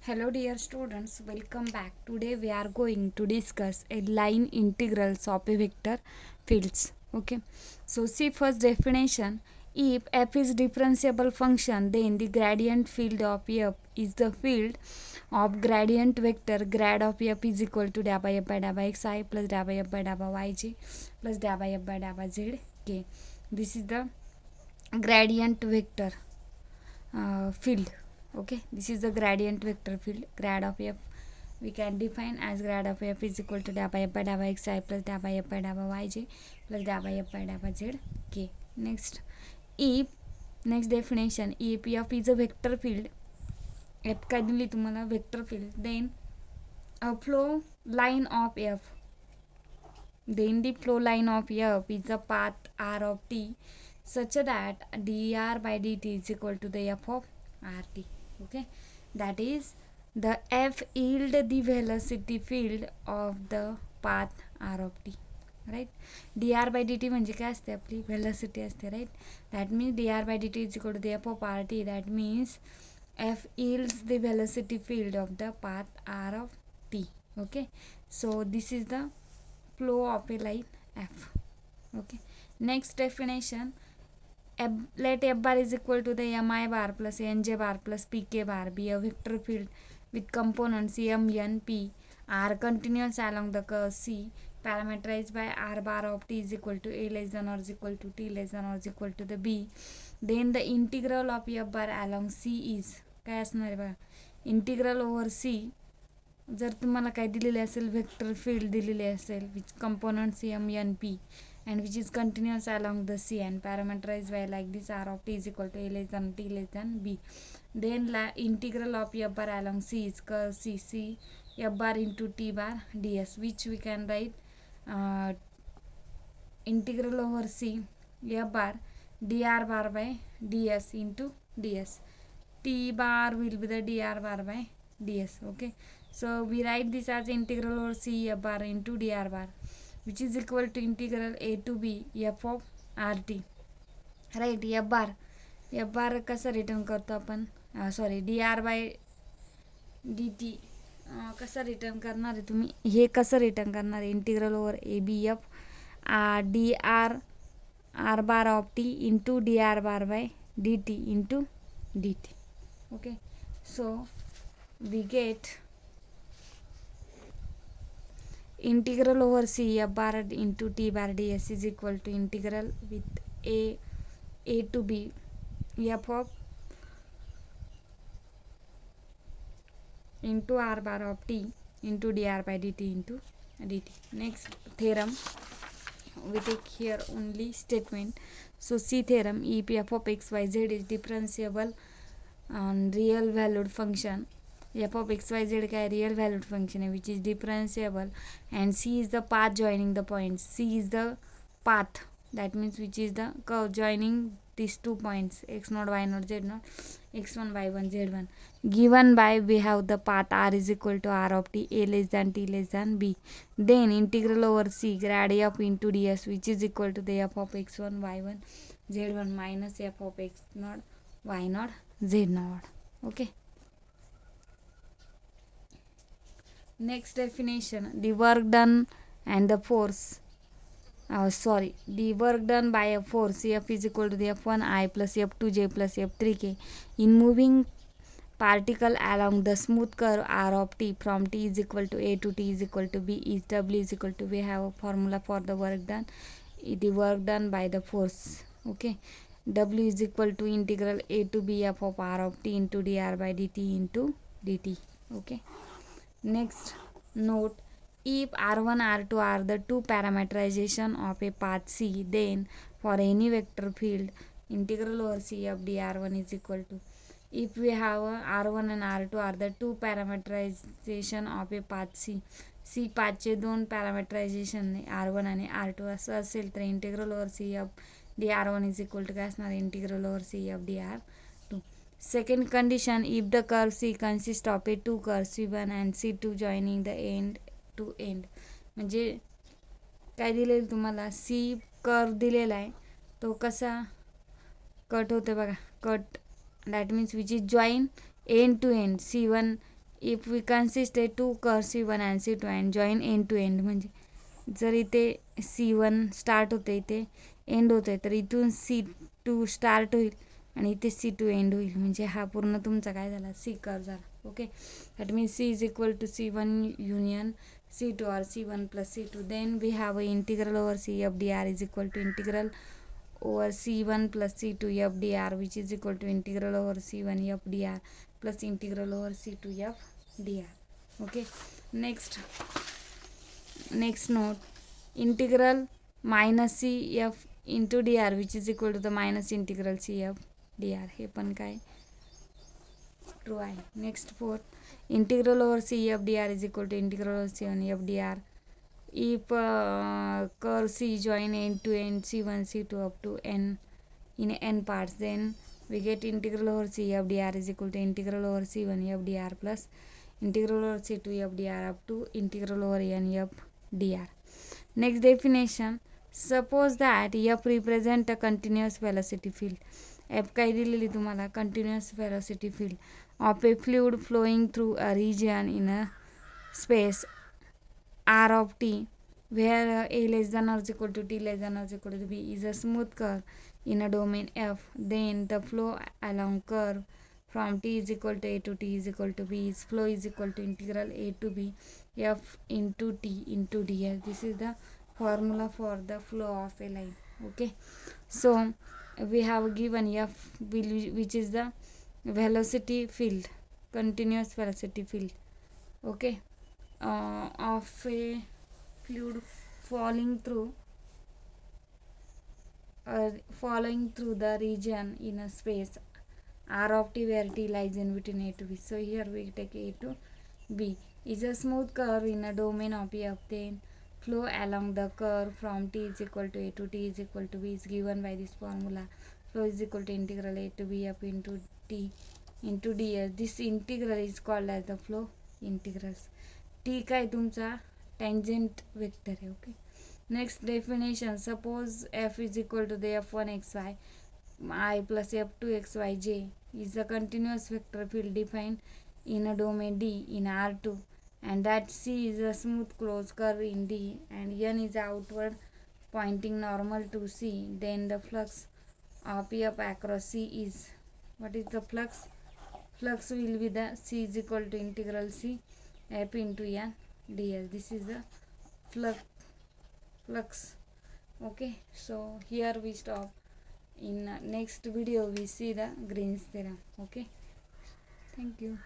Hello dear students, welcome back. Today we are going to discuss a line integrals of a vector fields. Okay, so see first definition. If f is differentiable function, then the gradient field of f is the field of gradient vector grad of f is equal to da by f by da by xi plus da by f by da by yj plus da by f by da by zk. This is the gradient vector field. Okay, this is the gradient vector field. Grad of f we can define as grad of f is equal to da by f by da by xi plus da by f by da by yj plus da by f by da by zk. If next definition, if f is a vector field, f काय दिली तुम्हाला vector field, then a flow line of f, then the flow line of f is a path r of t such that dr by dt is equal to the f of rt. Okay, that is the f yield the velocity field of the path r of t, right? dr by dt म्हणजे काय असते आपली velocity असते, right? That means dr by dt is equal to the f of rt. That means f yields the velocity field of the path r of t. Okay, so this is the flow of a line f. Okay, next definition, let f bar is equal to the mi bar plus nj bar plus pk bar be a vector field with components m n p are continuous along the curve c parameterized by r bar of t is equal to a less than or is equal to t less than or is equal to the b. Then the integral of f bar along c is काय असणार आहे बघा, integral over सी. जर तुम्हाला काय दिलेले असेल, vector field दिलेले असेल which components M N P and which is continuous along the c and parameterized by like this r of t is equal to a less than t less than b. Then integral of f bar along c is curve c f bar into t bar ds, which we can write integral over c f bar dr bar by ds into ds. T bar will be the dr bar by ds. Okay, so we write this as integral over c f bar into dr bar, which is equal to integral a to b f of rt, right? f bar कसा return करतो आपण, sorry dr by dt कसा return करणार आहे तुम्ही, हे कसं return करणार आहे, integral over A B F D R R bar of T into D R bar by D T into D T. Okay, so we get integral over c f bar into t bar ds is equal to integral with a to b f of into r bar of t into dr by dt into dt. Next theorem, we take here only statement. So C theorem, if f of x y z is differentiable on real valued function, f of x y z काय real valued function है which is differentiable and c is the path joining the points, c is the path, that means which is the curve joining these 2 points x0 y0 z0 x1 y1 z1, given by we have the path r is equal to r of t a less than t less than b. Then integral over c grad f into ds which is equal to the f of x1 y1 z1 minus f of x0 y0 z0. Okay, next definition, the work done and the force, the work done by a force f is equal to the f1i plus f2j plus f3k in moving particle along the smooth curve r of t from t is equal to a to t is equal to b is w is equal to, we have a formula for the work done by the force. Okay, w is equal to integral a to b f of r of t into dr by dt into dt. Okay, next note, if r1 r2 are the two parameterization of a path c, then for any vector field integral over c of dr1 is equal to, if we have r1 and r2 are the two parameterization of a path c पाथचे दोन parameterization r1 आणि r2 असं असेल तर integral over c of dr1 is equal to काय असणार, integral over c of dr2. Second condition, if the curve c consists of a two curves c1 and c2 joining the end to end, म्हणजे काय दिलेलं तुम्हाला, c curve दिलेला आहे तो कसा कट होते बघा, cut, that means which is join end to end c1 if we consist a two curve C1 and C2 and join end to end, म्हणजे जर इथे C1 स्टार्ट होते इथे एंड होते तर इथून C2 स्टार्ट होईल आणि इथे C2 एंड होईल, म्हणजे हा पूर्ण तुमचा काय झाला सी कर्व झाला. Okay, that means C is equal to C1 union C2 or C1 plus C2. Then we have a integral over C of dr is equal to integral over C1 plus C2 f dr, which is equal to integral over C1 f dr plus integral over C2 f dr. Okay, next note, integral minus C f into dr, which is equal to the minus integral C f dr. हे पण काय true आहे. Next fourth, integral over C f dr is equal to integral over C1 f dr if curve C join end to end C1 C2 up to n in n parts, then we get integral over C f dr is equal to integral over C1 f dr plus integral over C2 f dr up to integral over n f dr. Next definition, suppose that f represent a continuous velocity field. f काय दिलेली तुम्हाला, continuous velocity field of a fluid flowing through a region in a space r of t where a less than or is equal to t less than or is equal to b is a smooth curve in a domain f. Then the flow along curve from t is equal to a to t is equal to b is flow is equal to integral a to b f into t into ds. This is the formula for the flow of a line. Okay, so we have given f which is the velocity field, continuous velocity field. Okay, of a fluid falling through the region in a space r of t where t lies in between a to b. So here we take a to b is a smooth curve in a domain of f. Then flow along the curve from t is equal to a to t is equal to b is given by this formula. Flow is equal to integral a to b up into t into ds. This integral is called as the flow integrals. t काय तुमचा tangent vector है. Okay, next definition, suppose f is equal to the f1 xy I plus f2 xyj is a continuous vector field defined in a domain D in R2, and that C is a smooth closed curve in D and n is outward pointing normal to C. Then the flux of f across C is, what is the flux? Flux will be the C is equal to integral C f into n ds. This is the flux. Okay, so here we stop. In next video we see the Green's theorem. Okay, thank you.